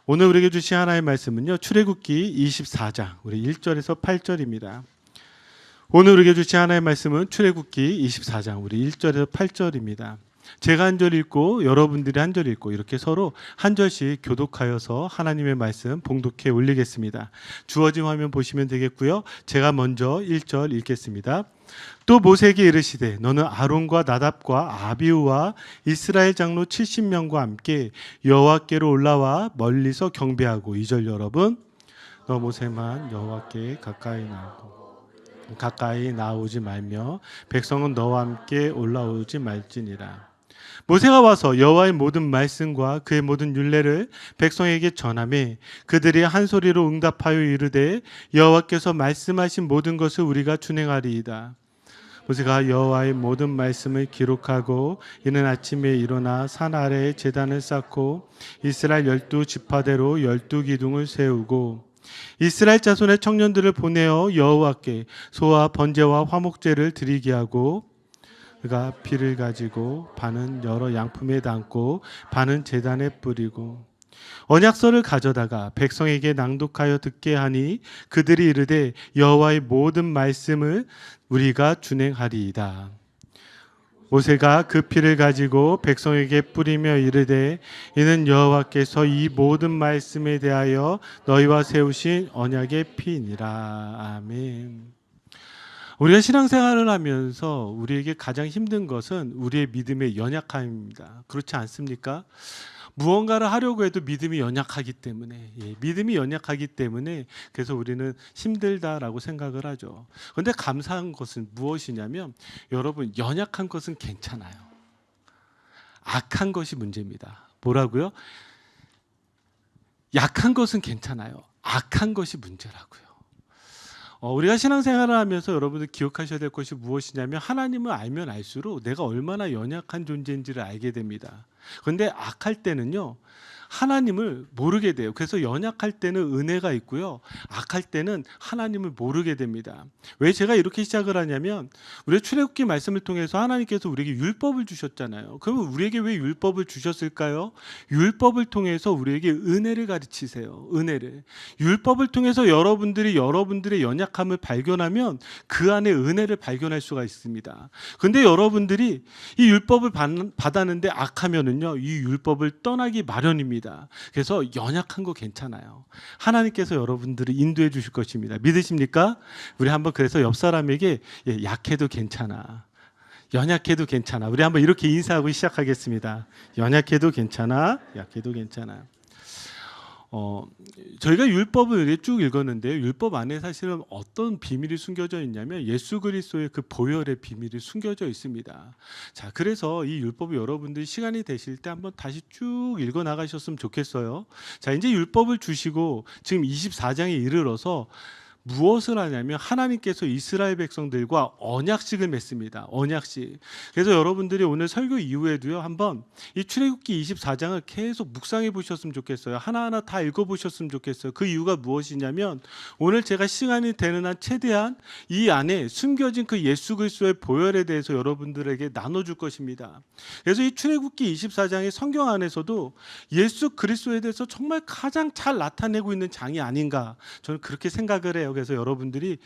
오늘 우리에게 주신 하나의 말씀은요, 출애굽기 24장 우리 1절에서 8절입니다. 오늘 우리에게 주신 하나의 말씀은 출애굽기 24장 우리 1절에서 8절입니다. 제가 한 절 읽고 여러분들이 한 절 읽고 이렇게 서로 한 절씩 교독하여서 하나님의 말씀 봉독해 올리겠습니다. 주어진 화면 보시면 되겠고요. 제가 먼저 1절 읽겠습니다. 또 모세에게 이르시되 너는 아론과 나답과 아비후와 이스라엘 장로 70명과 함께 여호와께로 올라와 멀리서 경배하고 2절 여러분 너 모세만 여호와께 가까이 나오지 말며 백성은 너와 함께 올라오지 말지니라. 모세가 와서 여호와의 모든 말씀과 그의 모든 율례를 백성에게 전하매 그들이 한 소리로 응답하여 이르되 여호와께서 말씀하신 모든 것을 우리가 준행하리이다. 모세가 여호와의 모든 말씀을 기록하고 이는 아침에 일어나 산 아래에 제단을 쌓고 이스라엘 12지파대로 12기둥을 세우고 이스라엘 자손의 청년들을 보내어 여호와께 소와 번제와 화목제를 드리게 하고 그가 피를 가지고 반은 여러 양품에 담고 반은 제단에 뿌리고 언약서를 가져다가 백성에게 낭독하여 듣게 하니 그들이 이르되 여호와의 모든 말씀을 우리가 준행하리이다. 모세가 그 피를 가지고 백성에게 뿌리며 이르되 이는 여호와께서 이 모든 말씀에 대하여 너희와 세우신 언약의 피니라. 아멘. 우리가 신앙생활을 하면서 우리에게 가장 힘든 것은 우리의 믿음의 연약함입니다. 그렇지 않습니까? 무언가를 하려고 해도 믿음이 연약하기 때문에 믿음이 연약하기 때문에 그래서 우리는 힘들다라고 생각을 하죠. 그런데 감사한 것은 무엇이냐면 여러분 연약한 것은 괜찮아요. 악한 것이 문제입니다. 뭐라고요? 약한 것은 괜찮아요. 악한 것이 문제라고요. 우리가 신앙생활을 하면서 여러분들 기억하셔야 될 것이 무엇이냐면 하나님을 알면 알수록 내가 얼마나 연약한 존재인지를 알게 됩니다. 그런데 악할 때는요 하나님을 모르게 돼요. 그래서 연약할 때는 은혜가 있고요 악할 때는 하나님을 모르게 됩니다. 왜 제가 이렇게 시작을 하냐면 우리 출애굽기 말씀을 통해서 하나님께서 우리에게 율법을 주셨잖아요. 그러면 우리에게 왜 율법을 주셨을까요? 율법을 통해서 우리에게 은혜를 가르치세요. 은혜를. 율법을 통해서 여러분들이 여러분들의 연약함을 발견하면 그 안에 은혜를 발견할 수가 있습니다. 그런데 여러분들이 이 율법을 받았는데 악하면은요 이 율법을 떠나기 마련입니다. 그래서 연약한 거 괜찮아요. 하나님께서 여러분들을 인도해 주실 것입니다. 믿으십니까? 우리 한번 그래서 옆 사람에게 약해도 괜찮아. 연약해도 괜찮아. 우리 한번 이렇게 인사하고 시작하겠습니다. 연약해도 괜찮아. 약해도 괜찮아. 저희가 율법을 쭉 읽었는데요. 율법 안에 사실은 어떤 비밀이 숨겨져 있냐면 예수 그리스도의 그 보혈의 비밀이 숨겨져 있습니다. 자, 그래서 이 율법을 여러분들이 시간이 되실 때 한번 다시 쭉 읽어 나가셨으면 좋겠어요. 자, 이제 율법을 주시고 지금 24장에 이르러서 무엇을 하냐면 하나님께서 이스라엘 백성들과 언약식을 맺습니다. 언약식. 그래서 여러분들이 오늘 설교 이후에도요 한번 이 출애굽기 24장을 계속 묵상해 보셨으면 좋겠어요. 하나하나 다 읽어 보셨으면 좋겠어요. 그 이유가 무엇이냐면 오늘 제가 시간이 되는 한 최대한 이 안에 숨겨진 그 예수 그리스도의 보혈에 대해서 여러분들에게 나눠줄 것입니다. 그래서 이 출애굽기 24장의 성경 안에서도 예수 그리스도에 대해서 정말 가장 잘 나타내고 있는 장이 아닌가 저는 그렇게 생각을 해요. 그래서 여러분들이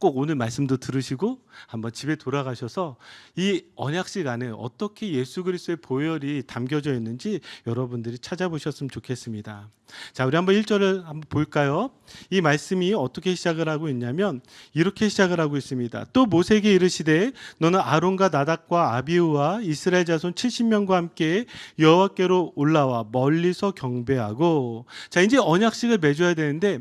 꼭 오늘 말씀도 들으시고 한번 집에 돌아가셔서 이 언약식 안에 어떻게 예수 그리스도의 보혈이 담겨져 있는지 여러분들이 찾아보셨으면 좋겠습니다. 자, 우리 한번 1절을 한번 볼까요? 이 말씀이 어떻게 시작을 하고 있냐면 이렇게 시작을 하고 있습니다. 또 모세에게 이르시되 너는 아론과 나답과 아비후와 이스라엘 자손 70명과 함께 여호와께로 올라와 멀리서 경배하고. 자, 이제 언약식을 맺어야 되는데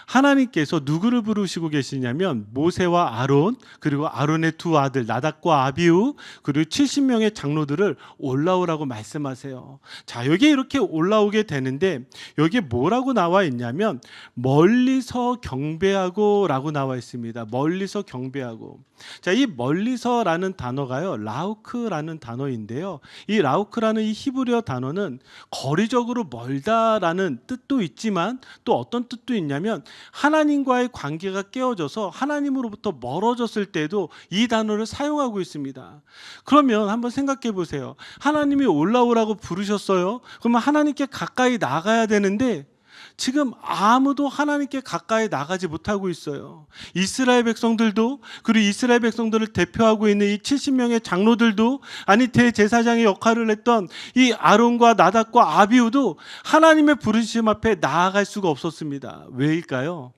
하나님께서 누구를 부르시고 계시냐면 모세와 아론 그리고 아론의 두 아들 나답과 아비후 그리고 70명의 장로들을 올라오라고 말씀하세요. 자, 여기에 이렇게 올라오게 되는데 여기에 뭐라고 나와 있냐면 멀리서 경배하고 라고 나와 있습니다. 멀리서 경배하고. 자, 이 멀리서라는 단어가요 라우크라는 단어인데요. 이 라우크라는 이 히브리어 단어는 거리적으로 멀다라는 뜻도 있지만 또 어떤 뜻도 있냐면 하나님과의 관계가 깨어져서 하나님으로부터 멀어졌을 때도 이 단어를 사용하고 있습니다. 그러면 한번 생각해 보세요. 하나님이 올라오라고 부르셨어요. 그러면 하나님께 가까이 나가야 되는데 지금 아무도 하나님께 가까이 나가지 못하고 있어요. 이스라엘 백성들도, 그리고 이스라엘 백성들을 대표하고 있는 이 70명의 장로들도, 아니 대제사장의 역할을 했던 이 아론과 나답과 아비후도 하나님의 부르심 앞에 나아갈 수가 없었습니다. 왜일까요?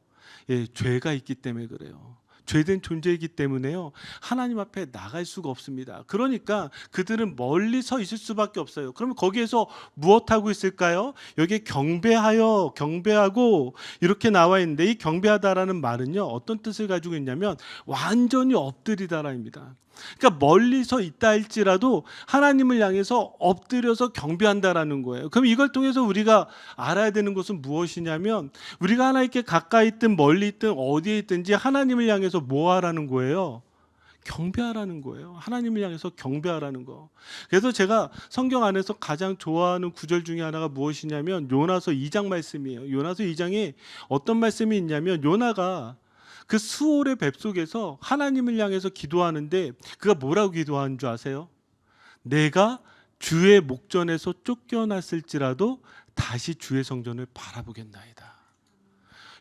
예, 죄가 있기 때문에 그래요. 죄된 존재이기 때문에요, 하나님 앞에 나갈 수가 없습니다. 그러니까 그들은 멀리 서 있을 수밖에 없어요. 그러면 거기에서 무엇하고 있을까요? 여기에 경배하고 이렇게 나와 있는데, 이 경배하다라는 말은요, 어떤 뜻을 가지고 있냐면 완전히 엎드리다라입니다. 그러니까 멀리서 있다 할지라도 하나님을 향해서 엎드려서 경배한다라는 거예요. 그럼 이걸 통해서 우리가 알아야 되는 것은 무엇이냐면, 우리가 하나님께 가까이 있든 멀리 있든 어디에 있든지 하나님을 향해서 뭐 하라는 거예요? 경배하라는 거예요. 하나님을 향해서 경배하라는 거. 그래서 제가 성경 안에서 가장 좋아하는 구절 중에 하나가 무엇이냐면 요나서 2장 말씀이에요. 요나서 2장에 어떤 말씀이 있냐면, 요나가 그 수올의 뱃속에서 하나님을 향해서 기도하는데, 그가 뭐라고 기도하는 줄 아세요? 내가 주의 목전에서 쫓겨났을지라도 다시 주의 성전을 바라보겠나이다.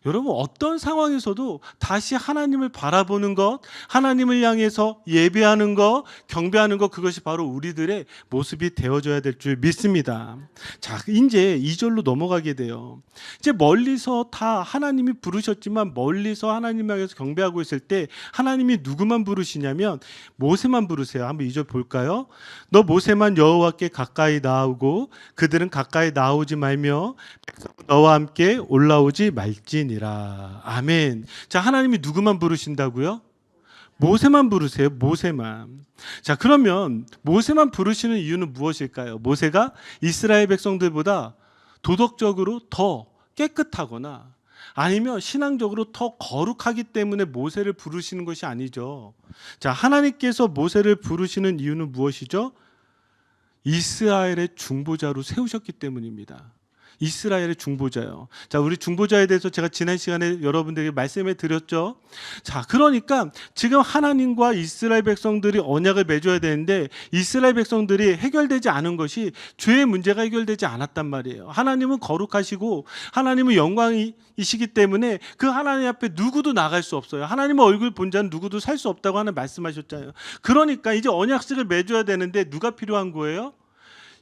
여러분, 어떤 상황에서도 다시 하나님을 바라보는 것, 하나님을 향해서 예배하는 것, 경배하는 것, 그것이 바로 우리들의 모습이 되어져야 될 줄 믿습니다. 자, 이제 2절로 넘어가게 돼요. 이제 멀리서 다 하나님이 부르셨지만 멀리서 하나님 향해서 경배하고 있을 때 하나님이 누구만 부르시냐면 모세만 부르세요. 한번 2절 볼까요? 너 모세만 여호와께 가까이 나오고 그들은 가까이 나오지 말며 너와 함께 올라오지 말지니라. 아멘. 자, 하나님이 누구만 부르신다고요? 모세만 부르세요. 모세만. 자, 그러면 모세만 부르시는 이유는 무엇일까요? 모세가 이스라엘 백성들보다 도덕적으로 더 깨끗하거나 아니면 신앙적으로 더 거룩하기 때문에 모세를 부르시는 것이 아니죠. 자, 하나님께서 모세를 부르시는 이유는 무엇이죠? 이스라엘의 중보자로 세우셨기 때문입니다. 이스라엘의 중보자요. 자, 우리 중보자에 대해서 제가 지난 시간에 여러분들에게 말씀해 드렸죠. 자, 그러니까 지금 하나님과 이스라엘 백성들이 언약을 맺어야 되는데 이스라엘 백성들이 해결되지 않은 것이 죄의 문제가 해결되지 않았단 말이에요. 하나님은 거룩하시고 하나님은 영광이시기 때문에 그 하나님 앞에 누구도 나갈 수 없어요. 하나님의 얼굴 본 자는 누구도 살 수 없다고 하는 말씀하셨잖아요. 그러니까 이제 언약식을 맺어야 되는데 누가 필요한 거예요?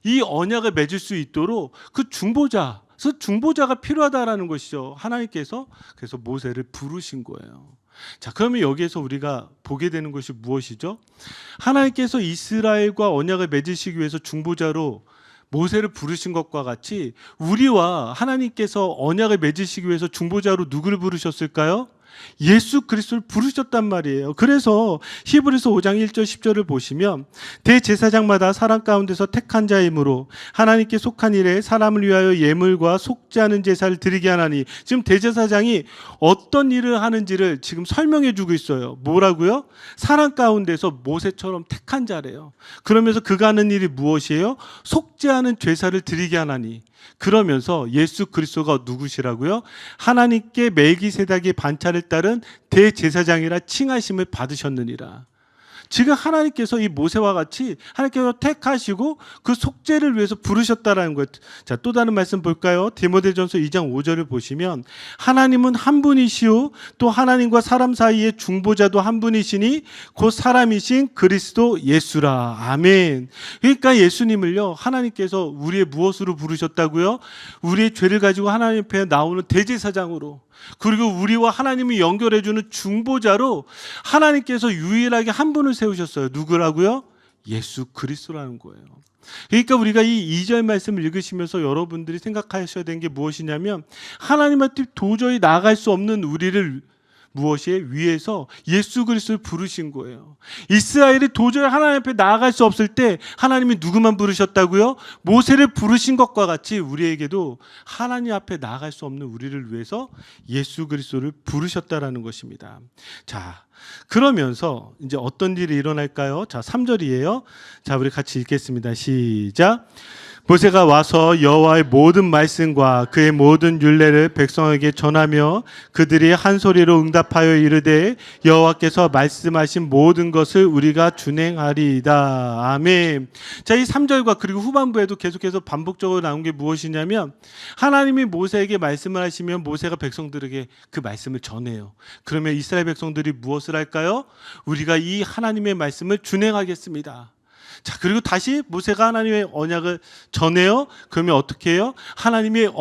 이 언약을 맺을 수 있도록 그 중보자가 필요하다라는 것이죠. 하나님께서 그래서 모세를 부르신 거예요. 자, 그러면 여기에서 우리가 보게 되는 것이 무엇이죠? 하나님께서 이스라엘과 언약을 맺으시기 위해서 중보자로 모세를 부르신 것과 같이 우리와 하나님께서 언약을 맺으시기 위해서 중보자로 누구를 부르셨을까요? 예수 그리스도를 부르셨단 말이에요. 그래서 히브리서 5장 1절 10절을 보시면 대제사장마다 사람 가운데서 택한 자이므로 하나님께 속한 일에 사람을 위하여 예물과 속지 않은 제사를 드리게 하나니, 지금 대제사장이 어떤 일을 하는지를 지금 설명해 주고 있어요. 뭐라고요? 사람 가운데서 모세처럼 택한 자래요. 그러면서 그가 하는 일이 무엇이에요? 속지 않은 제사를 드리게 하나니, 그러면서 예수 그리스도가 누구시라고요? 하나님께 멜기세덱의 반차를 따른 대제사장이라 칭하심을 받으셨느니라. 지금 하나님께서 이 모세와 같이 하나님께서 택하시고 그 속죄를 위해서 부르셨다라는 거예요. 자, 또 다른 말씀 볼까요? 디모데전서 2장 5절을 보시면 하나님은 한 분이시오 또 하나님과 사람 사이의 중보자도 한 분이시니 곧 사람이신 그리스도 예수라. 아멘. 그러니까 예수님을요, 하나님께서 우리의 무엇으로 부르셨다고요? 우리의 죄를 가지고 하나님 앞에 나오는 대제사장으로, 그리고 우리와 하나님이 연결해주는 중보자로 하나님께서 유일하게 한 분을 세우셨어요. 누구라고요? 예수 그리스도라는 거예요. 그러니까 우리가 이 2절 말씀을 읽으시면서 여러분들이 생각하셔야 되는 게 무엇이냐면, 하나님한테 도저히 나아갈 수 없는 우리를 무엇이에 위해서 예수 그리스도를 부르신 거예요. 이스라엘이 도저히 하나님 앞에 나아갈 수 없을 때 하나님이 누구만 부르셨다고요? 모세를 부르신 것과 같이 우리에게도 하나님 앞에 나아갈 수 없는 우리를 위해서 예수 그리스도를 부르셨다라는 것입니다. 자, 그러면서 이제 어떤 일이 일어날까요? 자, 3절이에요. 자, 우리 같이 읽겠습니다. 시작. 모세가 와서 여호와의 모든 말씀과 그의 모든 율례를 백성에게 전하며 그들이 한 소리로 응답하여 이르되 여호와께서 말씀하신 모든 것을 우리가 준행하리이다. 아멘. 자, 이 3절과 그리고 후반부에도 계속해서 반복적으로 나온 게 무엇이냐면 하나님이 모세에게 말씀을 하시면 모세가 백성들에게 그 말씀을 전해요. 그러면 이스라엘 백성들이 무엇을 할까요? 우리가 이 하나님의 말씀을 준행하겠습니다. 자, 그리고 다시 모세가 하나님의 언약을 전해요. 그러면 어떻게 해요? 하나님의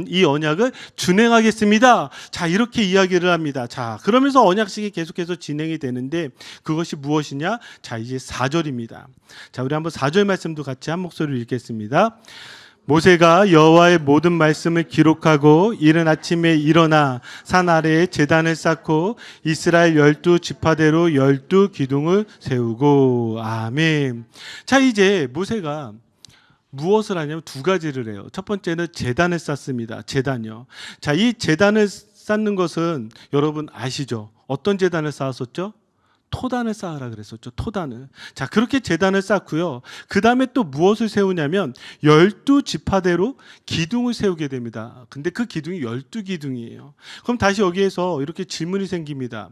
이 언약을 준행하겠습니다. 자, 이렇게 이야기를 합니다. 자, 그러면서 언약식이 계속해서 진행이 되는데 그것이 무엇이냐? 자, 이제 4절입니다. 자, 우리 한번 4절 말씀도 같이 한 목소리로 읽겠습니다. 모세가 여호와의 모든 말씀을 기록하고 이른 아침에 일어나 산 아래에 제단을 쌓고 이스라엘 12지파대로 12기둥을 세우고. 아멘. 자, 이제 모세가 무엇을 하냐면 두 가지를 해요. 첫 번째는 제단을 쌓습니다. 제단이요. 자, 이 제단을 쌓는 것은 여러분 아시죠? 어떤 제단을 쌓았었죠? 토단을 쌓으라 그랬었죠. 토단을. 자, 그렇게 제단을 쌓고요. 그 다음에 또 무엇을 세우냐면 12지파대로 기둥을 세우게 됩니다. 근데 그 기둥이 12기둥이에요. 그럼 다시 여기에서 이렇게 질문이 생깁니다.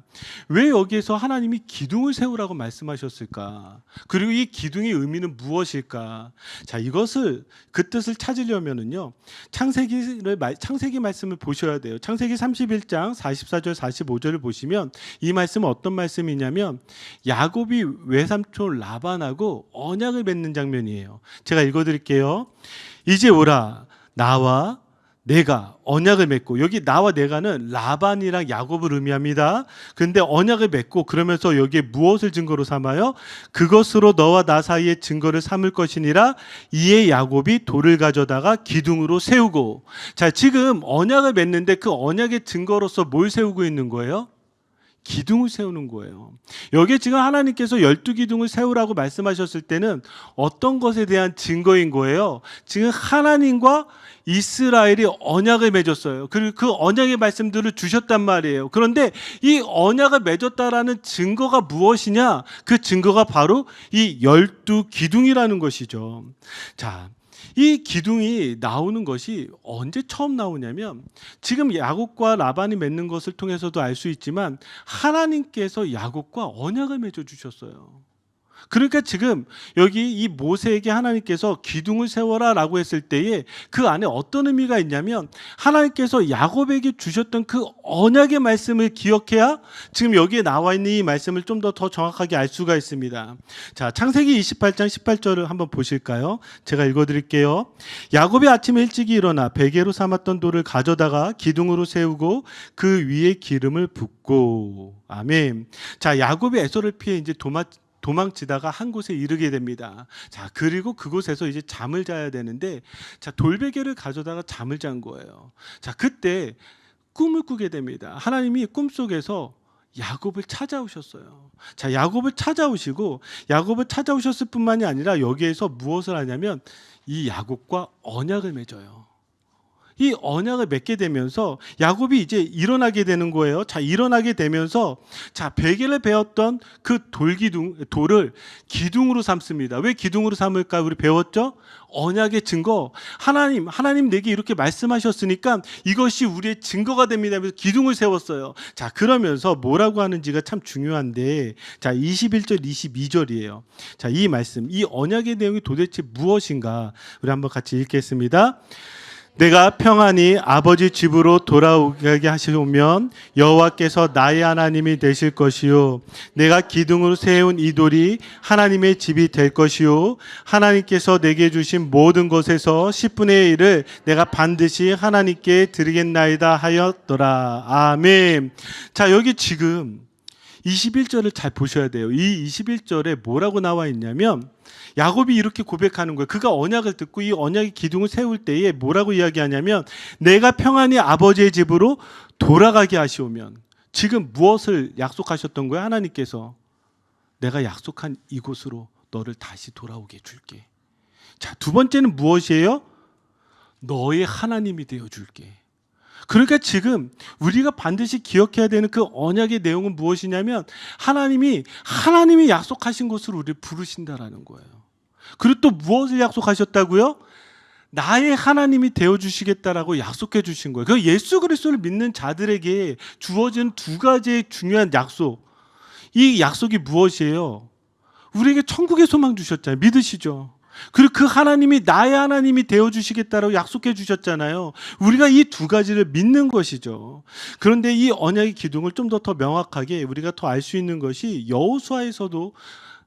왜 여기에서 하나님이 기둥을 세우라고 말씀하셨을까? 그리고 이 기둥의 의미는 무엇일까? 자, 이것을 그 뜻을 찾으려면은요. 창세기 말씀을 보셔야 돼요. 창세기 31장 44절 45절을 보시면 이 말씀은 어떤 말씀이냐면 야곱이 외삼촌 라반하고 언약을 맺는 장면이에요. 제가 읽어드릴게요. 이제 오라 나와 내가 언약을 맺고, 여기 나와 내가는 라반이랑 야곱을 의미합니다. 근데 언약을 맺고 그러면서 여기에 무엇을 증거로 삼아요? 그것으로 너와 나 사이에 증거를 삼을 것이니라. 이에 야곱이 돌을 가져다가 기둥으로 세우고. 자, 지금 언약을 맺는데 그 언약의 증거로서 뭘 세우고 있는 거예요? 기둥을 세우는 거예요. 여기에 지금 하나님께서 12기둥을 세우라고 말씀하셨을 때는 어떤 것에 대한 증거인 거예요? 지금 하나님과 이스라엘이 언약을 맺었어요. 그리고 그 언약의 말씀들을 주셨단 말이에요. 그런데 이 언약을 맺었다라는 증거가 무엇이냐? 그 증거가 바로 이 12기둥이라는 것이죠. 자, 이 기둥이 나오는 것이 언제 처음 나오냐면 지금 야곱과 라반이 맺는 것을 통해서도 알 수 있지만 하나님께서 야곱과 언약을 맺어 주셨어요. 그러니까 지금 여기 이 모세에게 하나님께서 기둥을 세워라 라고 했을 때에 그 안에 어떤 의미가 있냐면 하나님께서 야곱에게 주셨던 그 언약의 말씀을 기억해야 지금 여기에 나와 있는 이 말씀을 좀 더 정확하게 알 수가 있습니다. 자, 창세기 28장 18절을 한번 보실까요? 제가 읽어드릴게요. 야곱이 아침에 일찍이 일어나 베개로 삼았던 돌을 가져다가 기둥으로 세우고 그 위에 기름을 붓고. 아멘. 자, 야곱이 에서를 피해 이제 도망치다가 한 곳에 이르게 됩니다. 자, 그리고 그곳에서 이제 잠을 자야 되는데, 자, 돌베개를 가져다가 잠을 잔 거예요. 자, 그때 꿈을 꾸게 됩니다. 하나님이 꿈속에서 야곱을 찾아오셨어요. 자, 야곱을 찾아오셨을 뿐만이 아니라 여기에서 무엇을 하냐면 이 야곱과 언약을 맺어요. 이 언약을 맺게 되면서 야곱이 이제 일어나게 되는 거예요. 자, 일어나게 되면서 자, 베개를 베었던 그 돌을 기둥으로 삼습니다. 왜 기둥으로 삼을까? 우리 배웠죠? 언약의 증거. 하나님 내게 이렇게 말씀하셨으니까 이것이 우리의 증거가 됩니다. 그래서 기둥을 세웠어요. 자, 그러면서 뭐라고 하는지가 참 중요한데, 자, 21절 22절이에요. 자, 이 말씀, 이 언약의 내용이 도대체 무엇인가? 우리 한번 같이 읽겠습니다. 내가 평안히 아버지 집으로 돌아오게 하시오면 여호와께서 나의 하나님이 되실 것이요 내가 기둥으로 세운 이 돌이 하나님의 집이 될 것이요 하나님께서 내게 주신 모든 것에서 10분의 1을 내가 반드시 하나님께 드리겠나이다 하였더라. 아멘. 자, 여기 지금 21절을 잘 보셔야 돼요. 이 21절에 뭐라고 나와 있냐면 야곱이 이렇게 고백하는 거예요. 그가 언약을 듣고 이 언약의 기둥을 세울 때에 뭐라고 이야기하냐면 내가 평안히 아버지의 집으로 돌아가게 하시오면. 지금 무엇을 약속하셨던 거예요? 하나님께서 내가 약속한 이곳으로 너를 다시 돌아오게 해줄게. 자, 두 번째는 무엇이에요? 너의 하나님이 되어줄게. 그러니까 지금 우리가 반드시 기억해야 되는 그 언약의 내용은 무엇이냐면 하나님이 약속하신 것으로 우리를 부르신다라는 거예요. 그리고 또 무엇을 약속하셨다고요? 나의 하나님이 되어주시겠다라고 약속해 주신 거예요. 그 예수 그리스도를 믿는 자들에게 주어진 두 가지의 중요한 약속. 이 약속이 무엇이에요? 우리에게 천국의 소망 주셨잖아요. 믿으시죠? 그리고 그 하나님이 나의 하나님이 되어주시겠다라고 약속해 주셨잖아요. 우리가 이 두 가지를 믿는 것이죠. 그런데 이 언약의 기둥을 좀 더 명확하게 우리가 더 알 수 있는 것이 여호수아에서도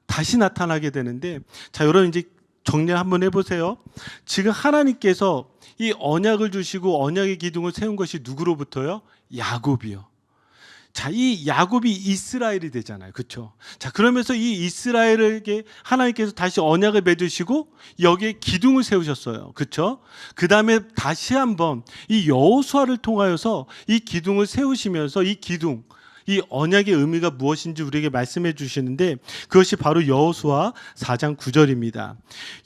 다시 나타나게 되는데, 자, 여러분 이제 정리 한번 해보세요. 지금 하나님께서 이 언약을 주시고 언약의 기둥을 세운 것이 누구로부터요? 야곱이요. 자, 이 야곱이 이스라엘이 되잖아요. 그렇죠? 자, 그러면서 이 이스라엘에게 하나님께서 다시 언약을 맺으시고 여기에 기둥을 세우셨어요. 그렇죠? 그다음에 다시 한번 이 여호수아를 통하여서 이 기둥을 세우시면서 이 기둥, 이 언약의 의미가 무엇인지 우리에게 말씀해 주시는데, 그것이 바로 여호수아 4장 9절입니다.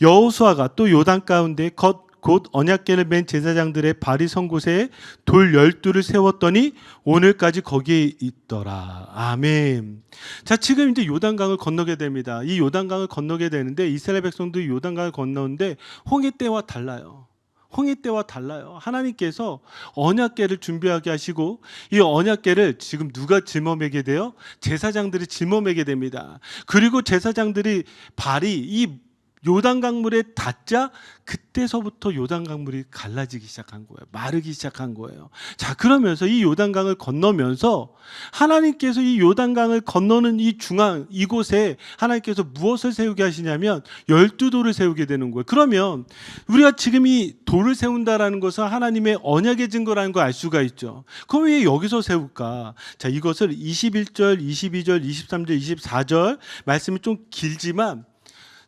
여호수아가 또 요단 가운데 곧 언약궤를 맨 제사장들의 발이 선 곳에 돌 12를 세웠더니 오늘까지 거기에 있더라. 아멘. 자, 지금 이제 요단강을 건너게 됩니다. 이 요단강을 건너게 되는데 이스라엘 백성들이 요단강을 건너는데 홍해 때와 달라요. 홍해 때와 달라요. 하나님께서 언약궤를 준비하게 하시고 이 언약궤를 지금 누가 짊어매게 돼요? 제사장들이 짊어매게 됩니다. 그리고 제사장들이 발이 이 요단강물에 닿자 그때서부터 요단강물이 갈라지기 시작한 거예요. 마르기 시작한 거예요. 자, 그러면서 이 요단강을 건너면서 하나님께서 이 요단강을 건너는 이 중앙 이곳에 하나님께서 무엇을 세우게 하시냐면 12돌을 세우게 되는 거예요. 그러면 우리가 지금 이 돌을 세운다라는 것은 하나님의 언약의 증거라는 걸 알 수가 있죠. 그럼 왜 여기서 세울까? 자, 이것을 21절, 22절, 23절, 24절 말씀이 좀 길지만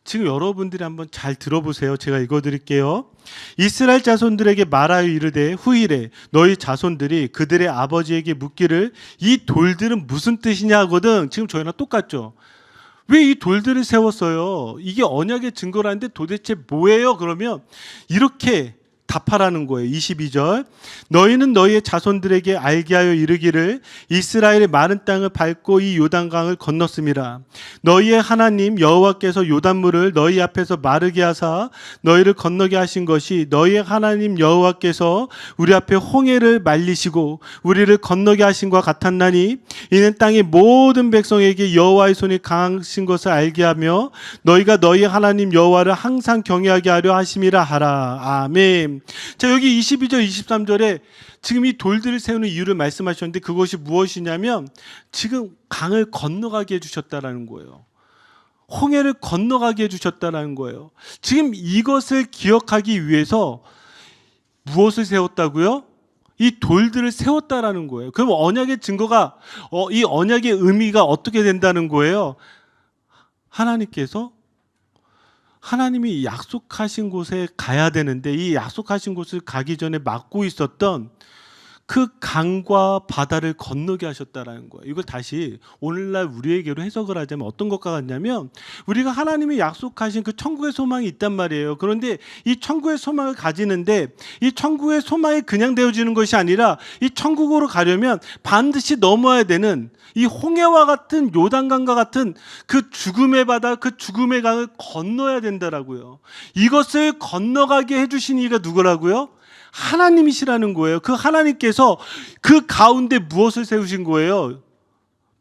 지금 여러분들이 한번 잘 들어보세요. 제가 읽어드릴게요. 이스라엘 자손들에게 말하여 이르되 후일에 너희 자손들이 그들의 아버지에게 묻기를 이 돌들은 무슨 뜻이냐 하거든. 지금 저희랑 똑같죠. 왜 이 돌들을 세웠어요? 이게 언약의 증거라는데 도대체 뭐예요? 그러면 이렇게 답하라는 거예요. 22절. 너희는 너희의 자손들에게 알게 하여 이르기를 이스라엘의 마른 땅을 밟고 이 요단강을 건넜음이라. 너희의 하나님 여호와께서 요단물을 너희 앞에서 마르게 하사 너희를 건너게 하신 것이 너희의 하나님 여호와께서 우리 앞에 홍해를 말리시고 우리를 건너게 하신 것 같았나니 이는 땅의 모든 백성에게 여호와의 손이 강하신 것을 알게 하며 너희가 너희 하나님 여호와를 항상 경외하게 하려 하심이라 하라. 아멘. 자, 여기 22절 23절에 지금 이 돌들을 세우는 이유를 말씀하셨는데 그것이 무엇이냐면 지금 강을 건너가게 해주셨다라는 거예요. 홍해를 건너가게 해주셨다라는 거예요. 지금 이것을 기억하기 위해서 무엇을 세웠다고요? 이 돌들을 세웠다라는 거예요. 그럼 언약의 증거가 이 언약의 의미가 어떻게 된다는 거예요? 하나님이 약속하신 곳에 가야 되는데 이 약속하신 곳을 가기 전에 막고 있었던 그 강과 바다를 건너게 하셨다라는 거예요. 이걸 다시 오늘날 우리에게로 해석을 하자면 어떤 것과 같냐면 우리가 하나님이 약속하신 그 천국의 소망이 있단 말이에요. 그런데 이 천국의 소망을 가지는데 이 천국의 소망이 그냥 되어지는 것이 아니라 이 천국으로 가려면 반드시 넘어야 되는 이 홍해와 같은 요단강과 같은 그 죽음의 바다, 그 죽음의 강을 건너야 된다라고요. 이것을 건너가게 해주신 이가 누구라고요? 하나님이시라는 거예요. 그 하나님께서 그 가운데 무엇을 세우신 거예요?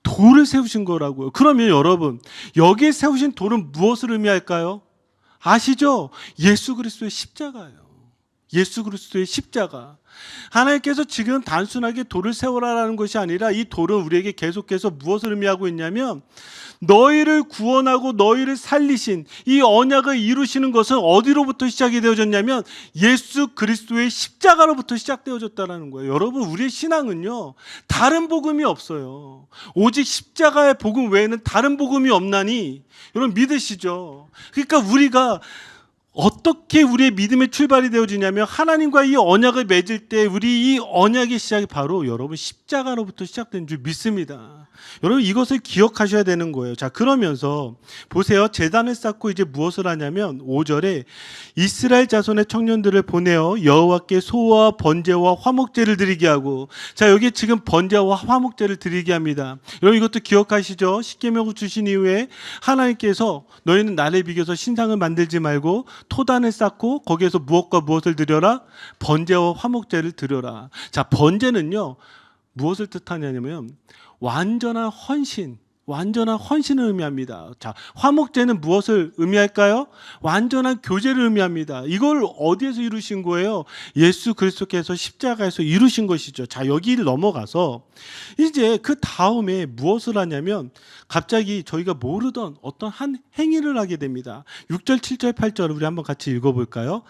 돌을 세우신 거라고요. 그러면 여러분, 여기에 세우신 돌은 무엇을 의미할까요? 아시죠? 예수 그리스도의 십자가예요. 예수 그리스도의 십자가. 하나님께서 지금 단순하게 돌을 세워라라는 것이 아니라 이 돌은 우리에게 계속해서 무엇을 의미하고 있냐면 너희를 구원하고 너희를 살리신 이 언약을 이루시는 것은 어디로부터 시작이 되어졌냐면 예수 그리스도의 십자가로부터 시작되어졌다는 거예요. 여러분, 우리의 신앙은요 다른 복음이 없어요. 오직 십자가의 복음 외에는 다른 복음이 없나니 여러분 믿으시죠? 그러니까 우리가 어떻게 우리의 믿음의 출발이 되어지냐면 하나님과 이 언약을 맺을 때 우리 이 언약의 시작이 바로 여러분 십자가로부터 시작된 줄 믿습니다. 여러분 이것을 기억하셔야 되는 거예요. 자, 그러면서 보세요. 제단을 쌓고 이제 무엇을 하냐면 5절에 이스라엘 자손의 청년들을 보내어 여호와께 소와 번제와 화목제를 드리게 하고, 자, 여기 지금 번제와 화목제를 드리게 합니다. 여러분 이것도 기억하시죠? 십계명을 주신 이후에 하나님께서 너희는 나를 비교해서 신상을 만들지 말고 토단을 쌓고 거기에서 무엇과 무엇을 드려라? 번제와 화목제를 드려라. 자, 번제는요 무엇을 뜻하냐면 완전한 헌신을 의미합니다. 자, 화목제는 무엇을 의미할까요? 완전한 교제를 의미합니다. 이걸 어디에서 이루신 거예요? 예수 그리스도께서 십자가에서 이루신 것이죠. 자, 여기를 넘어가서 이제 그 다음에 무엇을 하냐면 갑자기 저희가 모르던 어떤 한 행위를 하게 됩니다. 6절, 7절, 8절 우리 한번 같이 읽어볼까요?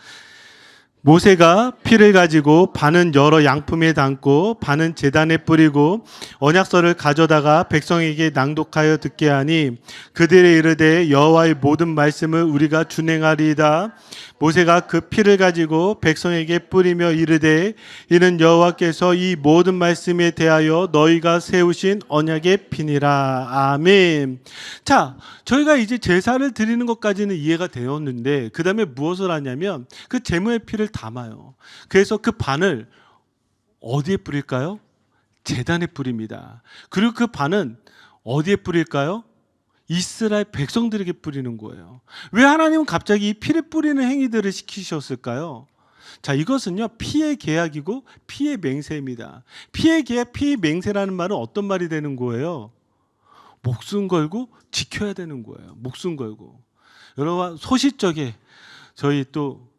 모세가 피를 가지고 반은 여러 양품에 담고 반은 제단에 뿌리고 언약서를 가져다가 백성에게 낭독하여 듣게 하니 그들의 이르되 여호와의 모든 말씀을 우리가 준행하리이다. 모세가 그 피를 가지고 백성에게 뿌리며 이르되 이는 여호와께서 이 모든 말씀에 대하여 너희가 세우신 언약의 피니라. 아멘. 자, 저희가 이제 제사를 드리는 것까지는 이해가 되었는데 그 다음에 무엇을 하냐면 그 제물의 피를 담아요. 그래서 그 반을 어디에 뿌릴까요? 제단에 뿌립니다. 그리고 그 반은 어디에 뿌릴까요? 이스라엘 백성들에게 뿌리는 거예요. 왜 하나님은 갑자기 이 피를 뿌리는 행위들을 시키셨을까요? 자, 이것은요 피의 계약이고 피의 맹세입니다. 피의 계약, 피의 맹세라는 말은 어떤 말이 되는 거예요? 목숨 걸고 지켜야 되는 거예요. 목숨 걸고. 여러분 소시적에 저희 또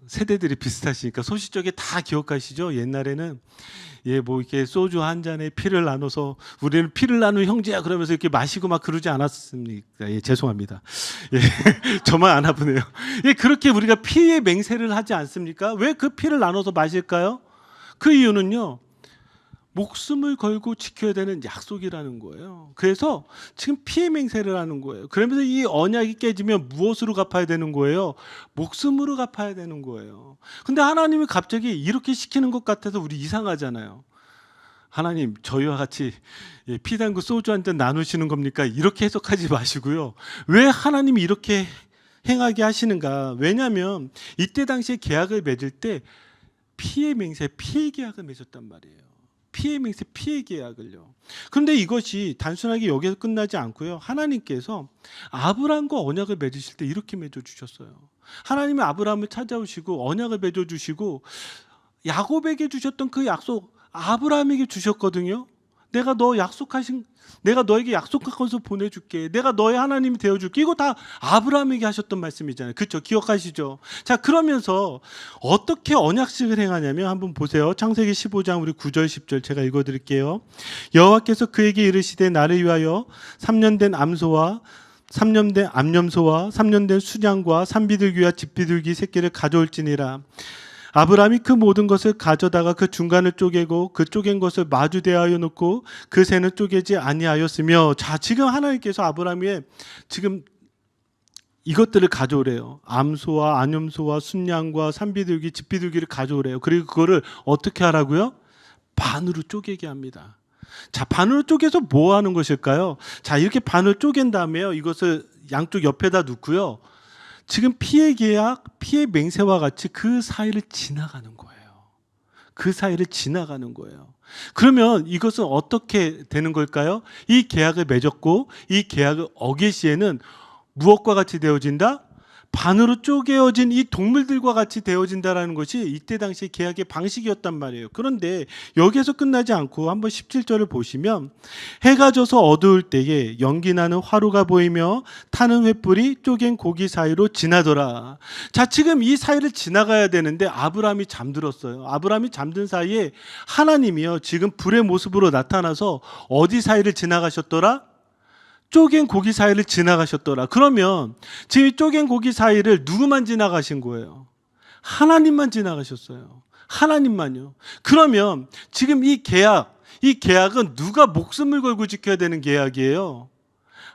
세대들이 비슷하시니까 소시적에 다 기억하시죠? 옛날에는 뭐 이렇게 소주 한 잔에 피를 나눠서 우리는 피를 나누는 형제야 그러면서 이렇게 마시고 막 그러지 않았습니까? 죄송합니다. 저만 안 아프네요. 그렇게 우리가 피의 맹세를 하지 않습니까? 왜 그 피를 나눠서 마실까요? 그 이유는요. 목숨을 걸고 지켜야 되는 약속이라는 거예요. 그래서 지금 피의 맹세를 하는 거예요. 그러면서 이 언약이 깨지면 무엇으로 갚아야 되는 거예요? 목숨으로 갚아야 되는 거예요. 근데 하나님이 갑자기 이렇게 시키는 것 같아서 우리 이상하잖아요. 하나님 저희와 같이 피 담그 소주 한 잔 나누시는 겁니까? 이렇게 해석하지 마시고요. 왜 하나님이 이렇게 행하게 하시는가? 왜냐하면 이때 당시에 계약을 맺을 때 피의 맹세, 피의 계약을 맺었단 말이에요. 피의 맹세, 피의 계약을요. 그런데 이것이 단순하게 여기서 끝나지 않고요. 하나님께서 아브라함과 언약을 맺으실 때 이렇게 맺어주셨어요. 하나님이 아브라함을 찾아오시고 언약을 맺어주시고 야곱에게 주셨던 그 약속 아브라함에게 주셨거든요. 내가 너에게 약속한 것을 보내줄게. 내가 너의 하나님이 되어줄게. 이거 다 아브라함에게 하셨던 말씀이잖아요. 그렇죠? 기억하시죠? 자, 그러면서 어떻게 언약식을 행하냐면 한번 보세요. 창세기 15장 우리 9절 10절 제가 읽어드릴게요. 여호와께서 그에게 이르시되 나를 위하여 3년 된 암소와 3년 된 암염소와 3년 된 수장과 산비둘기와 집비둘기 새끼를 가져올지니라. 아브라함이 그 모든 것을 가져다가 그 중간을 쪼개고 그 쪼갠 것을 마주 대하여 놓고 그 새는 쪼개지 아니하였으며. 자, 지금 하나님께서 아브라함에 지금 이것들을 가져오래요. 암소와 암염소와 순양과 산비둘기, 집비둘기를 가져오래요. 그리고 그거를 어떻게 하라고요? 반으로 쪼개게 합니다. 자, 반으로 쪼개서 뭐 하는 것일까요? 자, 이렇게 반을 쪼갠 다음에요. 이것을 양쪽 옆에다 놓고요. 지금 피의 계약, 피의 맹세와 같이 그 사이를 지나가는 거예요. 그 사이를 지나가는 거예요. 그러면 이것은 어떻게 되는 걸까요? 이 계약을 맺었고 이 계약을 어길 시에는 무엇과 같이 되어진다? 반으로 쪼개어진 이 동물들과 같이 되어진다라는 것이 이때 당시 계약의 방식이었단 말이에요. 그런데 여기에서 끝나지 않고 한번 17절을 보시면 해가 져서 어두울 때에 연기나는 화로가 보이며 타는 횃불이 쪼갠 고기 사이로 지나더라. 자, 지금 이 사이를 지나가야 되는데 아브라함이 잠들었어요. 아브라함이 잠든 사이에 하나님이요 지금 불의 모습으로 나타나서 어디 사이를 지나가셨더라? 쪼갠 고기 사이를 지나가셨더라. 그러면 지금 이 쪼갠 고기 사이를 누구만 지나가신 거예요? 하나님만 지나가셨어요. 하나님만요. 그러면 지금 이 계약은 누가 목숨을 걸고 지켜야 되는 계약이에요?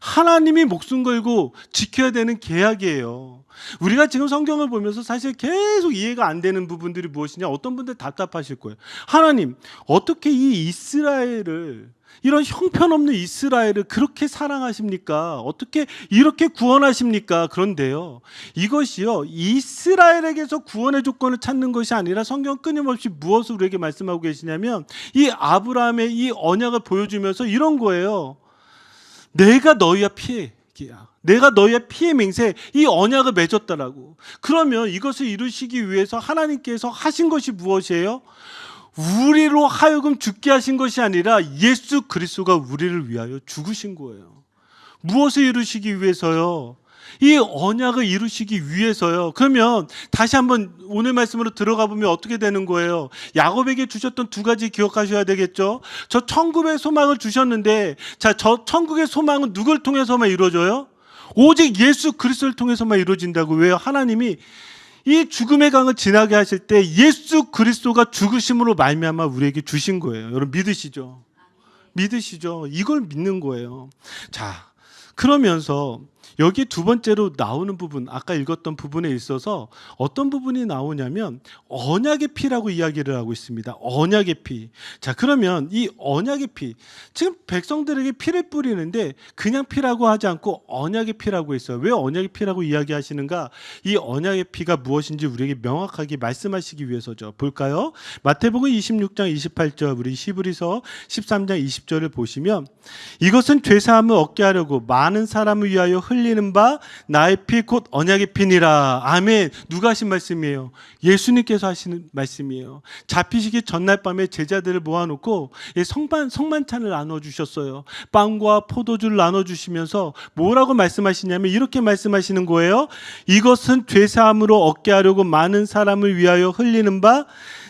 하나님이 목숨 걸고 지켜야 되는 계약이에요. 우리가 지금 성경을 보면서 사실 계속 이해가 안 되는 부분들이 무엇이냐? 어떤 분들 답답하실 거예요. 하나님, 어떻게 이 이스라엘을, 이런 형편없는 이스라엘을 그렇게 사랑하십니까? 어떻게 이렇게 구원하십니까? 그런데요, 이것이요, 이스라엘에게서 구원의 조건을 찾는 것이 아니라 성경 끊임없이 무엇을 우리에게 말씀하고 계시냐면 이 아브라함의 이 언약을 보여주면서 이런 거예요. 내가 너희와 피해야. 내가 너희의 피해 맹세, 이 언약을 맺었다라고. 그러면 이것을 이루시기 위해서 하나님께서 하신 것이 무엇이에요? 우리로 하여금 죽게 하신 것이 아니라 예수 그리스도가 우리를 위하여 죽으신 거예요. 무엇을 이루시기 위해서요? 이 언약을 이루시기 위해서요. 그러면 다시 한번 오늘 말씀으로 들어가 보면 어떻게 되는 거예요? 야곱에게 주셨던 두 가지 기억하셔야 되겠죠. 저 천국의 소망을 주셨는데, 자, 저 천국의 소망은 누굴 통해서만 이루어져요? 오직 예수 그리스도를 통해서만 이루어진다고. 왜요? 하나님이 이 죽음의 강을 지나게 하실 때 예수 그리스도가 죽으심으로 말미암아 우리에게 주신 거예요. 여러분 믿으시죠? 믿으시죠? 이걸 믿는 거예요. 자, 그러면서 여기 두 번째로 나오는 부분, 아까 읽었던 부분에 있어서 어떤 부분이 나오냐면 언약의 피라고 이야기를 하고 있습니다. 언약의 피. 자, 그러면 이 언약의 피, 지금 백성들에게 피를 뿌리는데 그냥 피라고 하지 않고 언약의 피라고 했어요. 왜 언약의 피라고 이야기하시는가? 이 언약의 피가 무엇인지 우리에게 명확하게 말씀하시기 위해서죠. 볼까요? 마태복음 26장 28절, 우리 히브리서 13장 20절을 보시면 이것은 죄사함을 얻게 하려고 많은 사람을 위하여 흘리는 바 나의 피 곧 언약의 피니라. 아멘. 누가 하신 말씀이에요? 예수님께서 하시는 말씀이에요. 잡히시기 전날 밤에 제자들을 모아놓고 성만찬을 나눠주셨어요. 빵과 포도주를 나눠주시면서 뭐라고 말씀하시냐면 이렇게 말씀하시는 거예요. 이것은 죄사함으로 얻게 하려고 많은 사람을 위하여 흘리는 바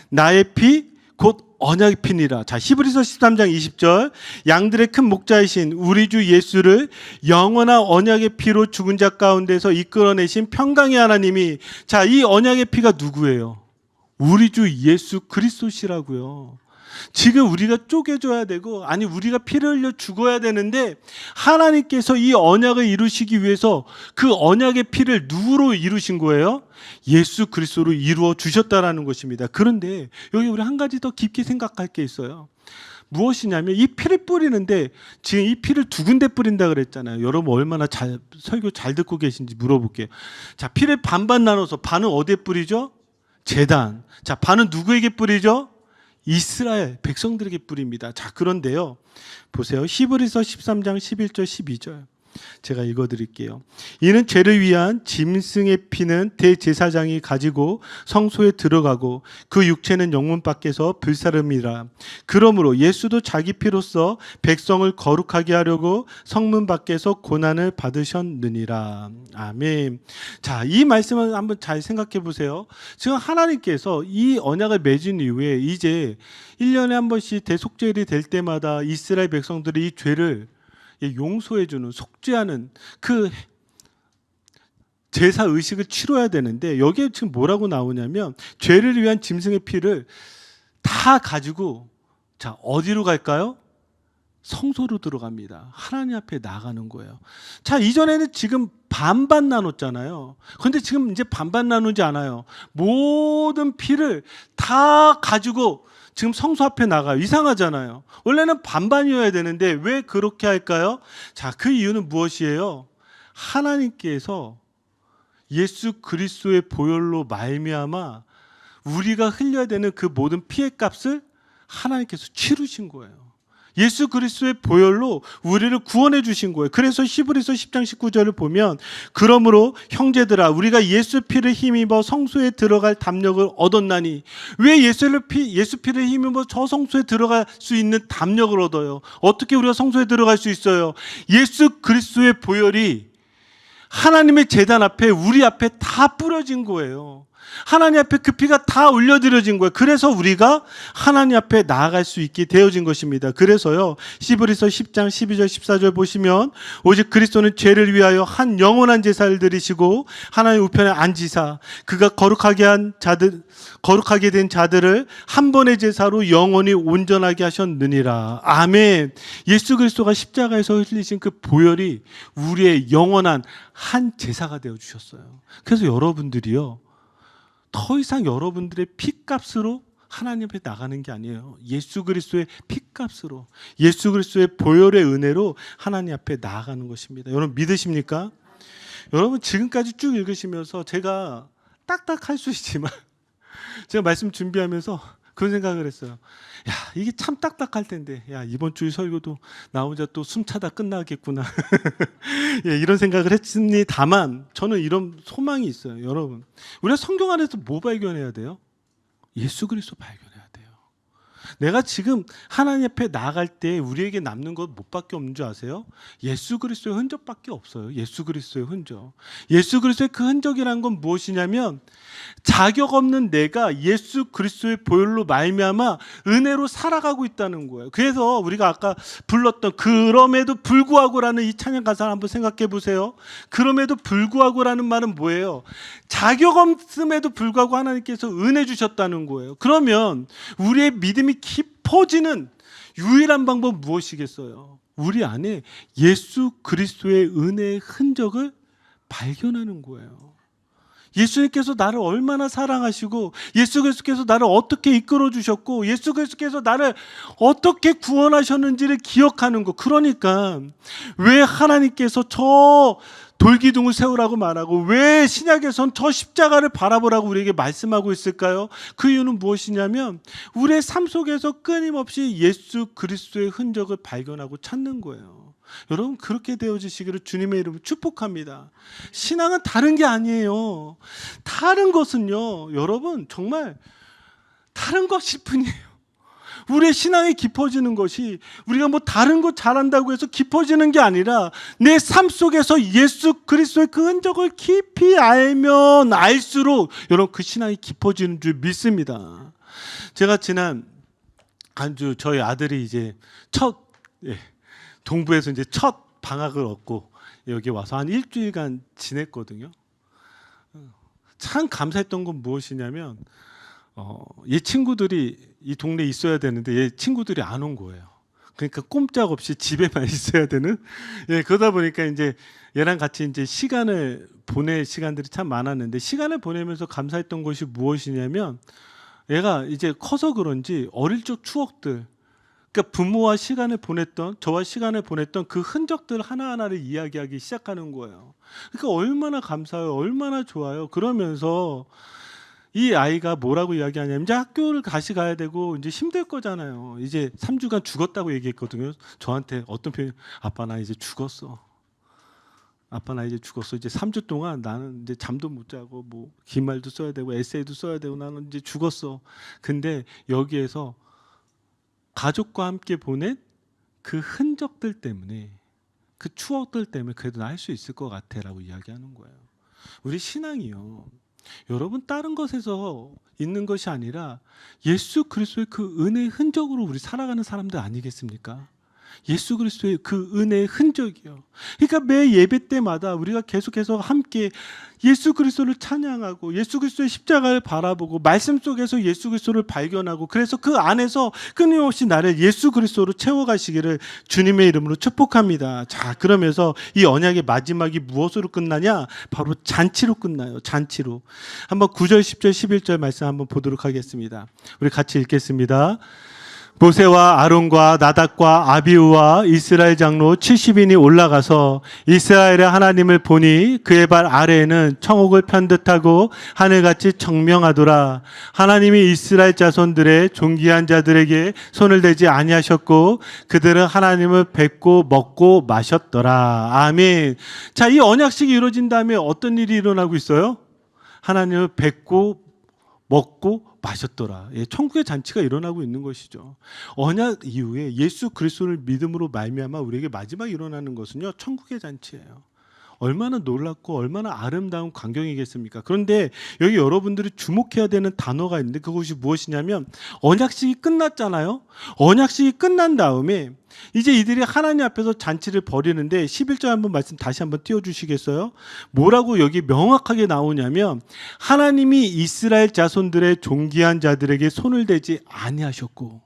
나의 피 곧 언약의 피니라. 자, 히브리서 13장 20절, 양들의 큰 목자이신 우리 주 예수를 영원한 언약의 피로 죽은 자 가운데서 이끌어내신 평강의 하나님이, 자, 이 언약의 피가 누구예요? 우리 주 예수 그리스도시라고요. 지금 우리가 쪼개져야 되고, 아니 우리가 피를 흘려 죽어야 되는데 하나님께서 이 언약을 이루시기 위해서 그 언약의 피를 누구로 이루신 거예요? 예수 그리스도로 이루어 주셨다라는 것입니다. 그런데 여기 우리 한 가지 더 깊게 생각할 게 있어요. 무엇이냐면 이 피를 뿌리는데 지금 이 피를 두 군데 뿌린다 그랬잖아요. 여러분 얼마나 설교 잘 듣고 계신지 물어볼게요. 자, 피를 반반 나눠서 반은 어디에 뿌리죠? 제단. 자, 반은 누구에게 뿌리죠? 이스라엘 백성들에게 뿌립니다. 자, 그런데요, 보세요. 히브리서 13장 11절 12절 제가 읽어드릴게요. 이는 죄를 위한 짐승의 피는 대제사장이 가지고 성소에 들어가고 그 육체는 영문 밖에서 불사름이라. 그러므로 예수도 자기 피로써 백성을 거룩하게 하려고 성문 밖에서 고난을 받으셨느니라. 아멘. 자, 이 말씀을 한번 잘 생각해 보세요. 지금 하나님께서 이 언약을 맺은 이후에 이제 1년에 한 번씩 대속죄일이 될 때마다 이스라엘 백성들이 이 죄를 용서해주는, 속죄하는 그 제사 의식을 치러야 되는데 여기에 지금 뭐라고 나오냐면 죄를 위한 짐승의 피를 다 가지고, 자, 어디로 갈까요? 성소로 들어갑니다. 하나님 앞에 나가는 거예요. 자, 이전에는 지금 반반 나눴잖아요. 그런데 지금 이제 반반 나누지 않아요. 모든 피를 다 가지고 지금 성소 앞에 나가요. 이상하잖아요. 원래는 반반이어야 되는데 왜 그렇게 할까요? 자, 그 이유는 무엇이에요? 하나님께서 예수 그리스도의 보혈로 말미암아 우리가 흘려야 되는 그 모든 피의 값을 하나님께서 치르신 거예요. 예수 그리스도의 보혈로 우리를 구원해 주신 거예요. 그래서 히브리서 10장 19절을 보면 그러므로 형제들아 우리가 예수 피를 힘입어 성소에 들어갈 담력을 얻었나니. 왜 예수 피를 힘입어 저 성소에 들어갈 수 있는 담력을 얻어요? 어떻게 우리가 성소에 들어갈 수 있어요? 예수 그리스도의 보혈이 하나님의 제단 앞에 우리 앞에 다 뿌려진 거예요. 하나님 앞에 그 피가 다 올려드려진 거예요. 그래서 우리가 하나님 앞에 나아갈 수 있게 되어진 것입니다. 그래서요, 히브리서 10장 12절 14절 보시면 오직 그리스도는 죄를 위하여 한 영원한 제사를 드리시고 하나님 우편에 앉으사 그가 거룩하게 된 자들을 한 번의 제사로 영원히 온전하게 하셨느니라. 아멘. 예수 그리스도가 십자가에서 흘리신 그 보혈이 우리의 영원한 한 제사가 되어 주셨어요. 그래서 여러분들이요, 더 이상 여러분들의 피값으로 하나님 앞에 나가는 게 아니에요. 예수 그리스도의 피값으로, 예수 그리스도의 보혈의 은혜로 하나님 앞에 나아가는 것입니다. 여러분 믿으십니까? 여러분 지금까지 쭉 읽으시면서 제가 딱딱할 수 있지만 제가 말씀 준비하면서 그런 생각을 했어요. 야, 이게 참 딱딱할 텐데, 야, 이번 주 설교도 나 혼자 또 숨차다 끝나겠구나. 예, 이런 생각을 했습니다만 저는 이런 소망이 있어요. 여러분, 우리가 성경 안에서 뭐 발견해야 돼요? 예수 그리스도 발견해야 돼요. 내가 지금 하나님 앞에 나아갈 때 우리에게 남는 것 뭐밖에 없는 줄 아세요? 예수 그리스도의 흔적밖에 없어요. 예수 그리스도의 흔적. 예수 그리스도의 그 흔적이란 건 무엇이냐면 자격 없는 내가 예수 그리스도의 보혈로 말미암아 은혜로 살아가고 있다는 거예요. 그래서 우리가 아까 불렀던 그럼에도 불구하고라는 이 찬양 가사를 한번 생각해 보세요. 그럼에도 불구하고라는 말은 뭐예요? 자격 없음에도 불구하고 하나님께서 은혜 주셨다는 거예요. 그러면 우리의 믿음이 깊어지는 유일한 방법은 무엇이겠어요? 우리 안에 예수 그리스도의 은혜의 흔적을 발견하는 거예요. 예수님께서 나를 얼마나 사랑하시고 예수 그리스도께서 나를 어떻게 이끌어 주셨고 예수 그리스도께서 나를 어떻게 구원하셨는지를 기억하는 거. 그러니까 왜 하나님께서 저 돌기둥을 세우라고 말하고 왜 신약에선 저 십자가를 바라보라고 우리에게 말씀하고 있을까요? 그 이유는 무엇이냐면 우리의 삶 속에서 끊임없이 예수 그리스도의 흔적을 발견하고 찾는 거예요. 여러분 그렇게 되어지시기를 주님의 이름으로 축복합니다. 신앙은 다른 게 아니에요. 다른 것은요, 여러분 정말 다른 것일 뿐이에요. 우리의 신앙이 깊어지는 것이 우리가 뭐 다른 것 잘한다고 해서 깊어지는 게 아니라 내 삶 속에서 예수 그리스도의 그 흔적을 깊이 알면 알수록 여러분 그 신앙이 깊어지는 줄 믿습니다. 제가 지난 한 주 저희 아들이 이제 동부에서 이제 첫 방학을 얻고 여기 와서 한 일주일간 지냈거든요. 참 감사했던 건 무엇이냐면 얘 친구들이 이 동네에 있어야 되는데 얘 친구들이 안 온 거예요. 그러니까 꼼짝없이 집에만 있어야 되는. 예, 그러다 보니까 이제 얘랑 같이 이제 시간을 보낼 시간들이 참 많았는데 시간을 보내면서 감사했던 것이 무엇이냐면 얘가 이제 커서 그런지 어릴 적 추억들, 그러니까 부모와 시간을 보냈던 저와 시간을 보냈던 그 흔적들 하나하나를 이야기하기 시작하는 거예요. 그러니까 얼마나 감사해요, 얼마나 좋아요. 그러면서 이 아이가 뭐라고 이야기하냐면 이제 학교를 다시 가야 되고 이제 힘들 거잖아요. 이제 3주간 죽었다고 얘기했거든요. 저한테 어떤 표현? 아빠 나 이제 죽었어. 아빠 나 이제 죽었어. 이제 3주 동안 나는 이제 잠도 못 자고 뭐 긴 말도 써야 되고 에세이도 써야 되고 나는 이제 죽었어. 근데 여기에서 가족과 함께 보낸 그 흔적들 때문에 그 추억들 때문에 그래도 나 할 수 있을 것 같아라고 이야기하는 거예요. 우리 신앙이요, 여러분 다른 것에서 있는 것이 아니라 예수 그리스도의 그 은혜의 흔적으로 우리 살아가는 사람들 아니겠습니까? 예수 그리스도의 그 은혜의 흔적이요. 그러니까 매 예배 때마다 우리가 계속해서 함께 예수 그리스도를 찬양하고 예수 그리스도의 십자가를 바라보고 말씀 속에서 예수 그리스도를 발견하고 그래서 그 안에서 끊임없이 나를 예수 그리스도로 채워가시기를 주님의 이름으로 축복합니다. 자, 그러면서 이 언약의 마지막이 무엇으로 끝나냐? 바로 잔치로 끝나요. 잔치로. 한번 9절, 10절, 11절 말씀 한번 보도록 하겠습니다. 우리 같이 읽겠습니다. 모세와 아론과 나답과 아비후와 이스라엘 장로 70인이 올라가서 이스라엘의 하나님을 보니 그의 발 아래에는 청옥을 편듯하고 하늘같이 청명하더라. 하나님이 이스라엘 자손들의 존귀한 자들에게 손을 대지 아니하셨고 그들은 하나님을 뵙고 먹고 마셨더라. 아멘. 자, 이 언약식이 이루어진 다음에 어떤 일이 일어나고 있어요? 하나님을 뵙고 먹고 마셨더라. 예, 천국의 잔치가 일어나고 있는 것이죠. 언약 이후에 예수 그리스도를 믿음으로 말미암아 우리에게 마지막 일어나는 것은요, 천국의 잔치예요. 얼마나 놀랍고 얼마나 아름다운 광경이겠습니까? 그런데 여기 여러분들이 주목해야 되는 단어가 있는데 그것이 무엇이냐면 언약식이 끝났잖아요. 언약식이 끝난 다음에 이제 이들이 하나님 앞에서 잔치를 벌이는데 11절 한번 말씀 다시 한번 띄워주시겠어요? 뭐라고 여기 명확하게 나오냐면 하나님이 이스라엘 자손들의 존귀한 자들에게 손을 대지 아니하셨고,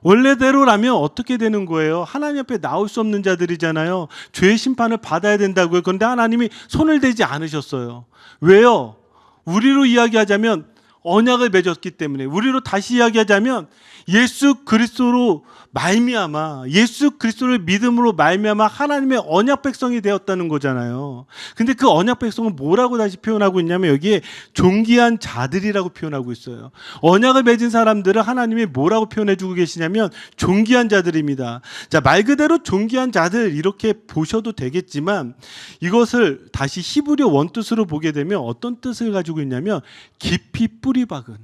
원래대로라면 어떻게 되는 거예요? 하나님 앞에 나올 수 없는 자들이잖아요. 죄의 심판을 받아야 된다고요. 그런데 하나님이 손을 대지 않으셨어요. 왜요? 우리로 이야기하자면 언약을 맺었기 때문에, 우리로 다시 이야기하자면 예수 그리스도로 말미암아, 예수 그리스도를 믿음으로 말미암아 하나님의 언약 백성이 되었다는 거잖아요. 근데 그 언약 백성은 뭐라고 다시 표현하고 있냐면 여기에 존귀한 자들이라고 표현하고 있어요. 언약을 맺은 사람들을 하나님이 뭐라고 표현해 주고 계시냐면 존귀한 자들입니다. 자, 말 그대로 존귀한 자들 이렇게 보셔도 되겠지만 이것을 다시 히브리어 원뜻으로 보게 되면 어떤 뜻을 가지고 있냐면 깊이 뿌리 박은,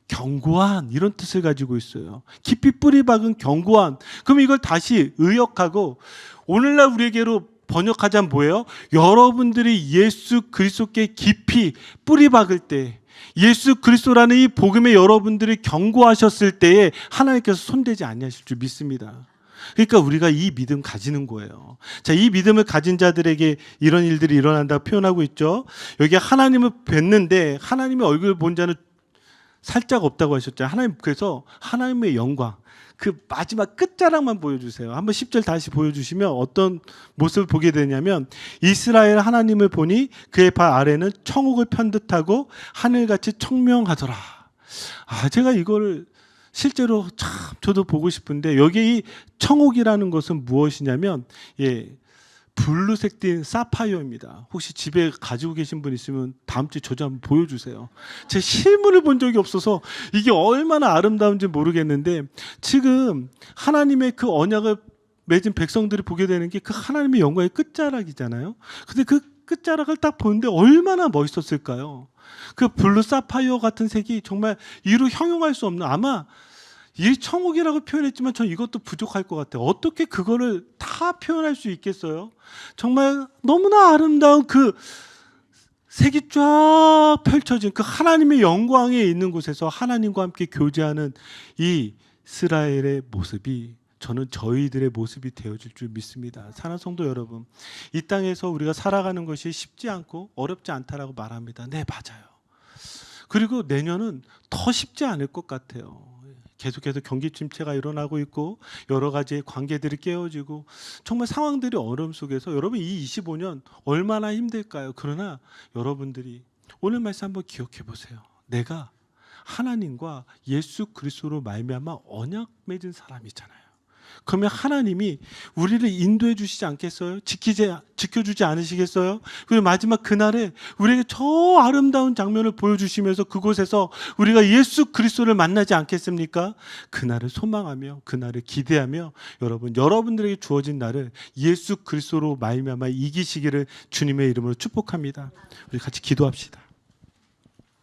견고한, 이런 뜻을 가지고 있어요. 깊이 뿌리 박은 견고한. 그럼 이걸 다시 의역하고 오늘날 우리에게로 번역하자면 뭐예요? 여러분들이 예수 그리스도께 깊이 뿌리 박을 때, 예수 그리스도라는 이 복음에 여러분들이 견고하셨을 때에 하나님께서 손대지 아니하실 줄 믿습니다. 그러니까 우리가 이 믿음 가지는 거예요. 자, 이 믿음을 가진 자들에게 이런 일들이 일어난다고 표현하고 있죠. 여기 하나님을 뵀는데 하나님의 얼굴을 본 자는 살짝 없다고 하셨죠. 하나님, 그래서 하나님의 영광, 그 마지막 끝자락만 보여주세요. 한번 10절 다시 보여주시면 어떤 모습을 보게 되냐면 이스라엘 하나님을 보니 그의 발 아래는 청옥을 편듯하고 하늘같이 청명하더라. 제가 이거를 실제로 참 저도 보고 싶은데 여기 이 청옥이라는 것은 무엇이냐면 블루색 띤 사파이어입니다. 혹시 집에 가지고 계신 분 있으면 다음 주에 저 좀 한번 보여주세요. 제 실물을 본 적이 없어서 이게 얼마나 아름다운지 모르겠는데 지금 하나님의 그 언약을 맺은 백성들이 보게 되는 게 그 하나님의 영광의 끝자락이잖아요. 근데 그 끝자락을 딱 보는데 얼마나 멋있었을까요? 그 블루 사파이어 같은 색이 정말 이루 형용할 수 없는, 아마 이 청옥이라고 표현했지만 전 이것도 부족할 것 같아요. 어떻게 그거를 다 표현할 수 있겠어요? 정말 너무나 아름다운 그 색이 쫙 펼쳐진 그 하나님의 영광에 있는 곳에서 하나님과 함께 교제하는 이 이스라엘의 모습이 저는 저희들의 모습이 되어질 줄 믿습니다. 사랑하는 성도 여러분, 이 땅에서 우리가 살아가는 것이 쉽지 않고 어렵지 않다라고 말합니다. 네, 맞아요. 그리고 내년은 더 쉽지 않을 것 같아요. 계속해서 경기 침체가 일어나고 있고 여러 가지의 관계들이 깨어지고 정말 상황들이 어려움 속에서 여러분 이 25년 얼마나 힘들까요? 그러나 여러분들이 오늘 말씀 한번 기억해 보세요. 내가 하나님과 예수 그리스도로 말미암아 언약 맺은 사람이잖아요. 그러면 하나님이 우리를 인도해 주시지 않겠어요? 지켜주지 않으시겠어요? 그리고 마지막 그날에 우리에게 저 아름다운 장면을 보여주시면서 그곳에서 우리가 예수 그리스도를 만나지 않겠습니까? 그날을 소망하며 그날을 기대하며 여러분들에게 주어진 날을 예수 그리스도로 말미암아 이기시기를 주님의 이름으로 축복합니다. 우리 같이 기도합시다.